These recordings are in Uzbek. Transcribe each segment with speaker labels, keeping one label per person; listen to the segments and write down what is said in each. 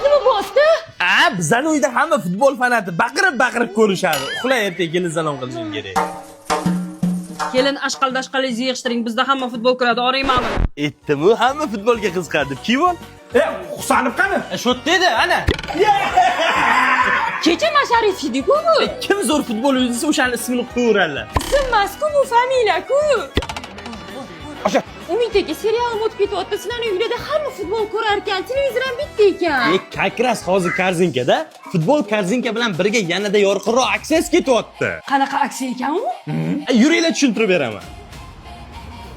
Speaker 1: nima bo'pti?
Speaker 2: Bizning uyda hamma futbol fanati baqirib ko'rishadi. Uxlay ertaga kelin salom qilishim kerak.
Speaker 1: Kelin ashqal-dashqalingizni yig'ishtiring. Bizda hamma futbol ko'radi. Oraymanmi?
Speaker 2: Aytdim-ku, hamma futbolga qiziqadi. Kim ol?
Speaker 3: Husanov qani?
Speaker 2: Shu dedi, ana.
Speaker 1: Kecha Masharif edi-ku bu.
Speaker 2: Kim zo'r futbol o'yinchisi o'shaning ismini qo'yuradilar.
Speaker 1: Ism emas-ku, bu familiya-ku.
Speaker 3: Osha,
Speaker 1: Umid aka, serialim o'tib ketyapti. Sizlarning uyda hamma futbol ko'rar ekan, televizor ham bitta ekan.
Speaker 2: Kakras hozir Korzinkada futbol Korzinka bilan birga yanada yorqinroq aksiya ketyapti.
Speaker 1: Qanaqa aksiya ekan u?
Speaker 2: Yuringlar tushuntirib beraman.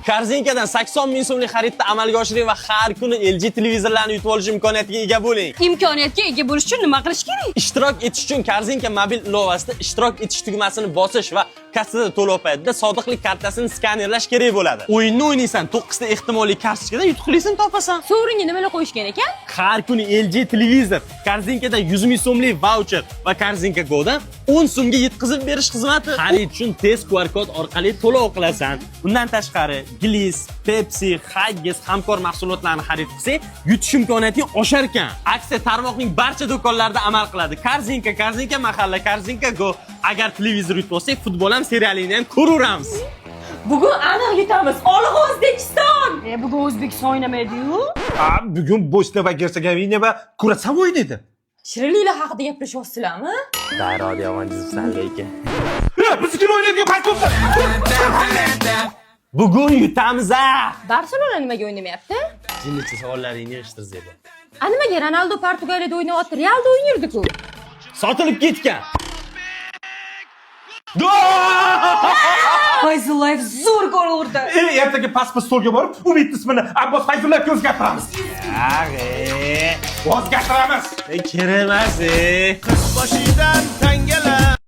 Speaker 2: Korzinkadan 80 ming so'mlik xaridni amalga oshiring va har kuni LG televizorlarni yutib olish imkoniyatiga ega bo'ling.
Speaker 1: Imkoniyatga ega bo'lish uchun nima qilish kerak?
Speaker 2: Ishtirok etish uchun Korzinka mobil ilovasida ishtirok etish tugmasini bosish va kassada to'lov paytida sodiqlik kartasini skanerlash kerak bo'ladi. O'yinni o'ynaysan, 9 ta ehtimoliy kartochkada yutuqlisini topasan.
Speaker 1: Sovringa nimalar qo'yishgan ekan?
Speaker 2: Har kuni LG televizor, Korzinkada 100 ming so'mlik voucher va Korzinka Go'dan 10 so'mga yetkazib berish xizmati. Xarid uchun tez QR kod orqali to'lov qilasan. Bundan tashqari, Gliss, Pepsi, Huggies hamkor mahsulotlarni xarid qilsang, yutish imkoniyating oshar ekan. Aksiya tarmoqning barcha do'konlarida amal qiladi. Korzinka mahalla, Korzinka Go. Agar televizor yutib olsak, futbol ham serialini ham ko'raveramiz.
Speaker 1: Bugun aniq yutamiz. Olg'a O'zbekiston! Bugun O'zbekiston o'ynamaydi-yu.
Speaker 3: bugun Bosniya va Gersegovina va Kurasav o'ynaydi.
Speaker 1: Shirinliklar haqida gaplashyapsizlarmi?
Speaker 2: Darod Yamanjizsan lekin.
Speaker 3: Biz kim o'ynaydigan payt bo'lsa.
Speaker 2: Bugun yutamiz a!
Speaker 1: Barselona nimaga o'ynamayapti?
Speaker 2: Jinnicha savollaringni yig'ishtirsangiz.
Speaker 1: Nimaga Ronaldo Portugaliyada o'ynayapti? Realda o'ynaydi-ku.
Speaker 2: Sotilib ketgan.
Speaker 1: Fayzullayev zo'r gol urdi.
Speaker 3: Ertaga pasport stolga borib, Umid ismini Abbos Fayzullayevga o'zgartiramiz. O'zgartiramiz.
Speaker 2: Kerak emas.
Speaker 4: Qish boshidan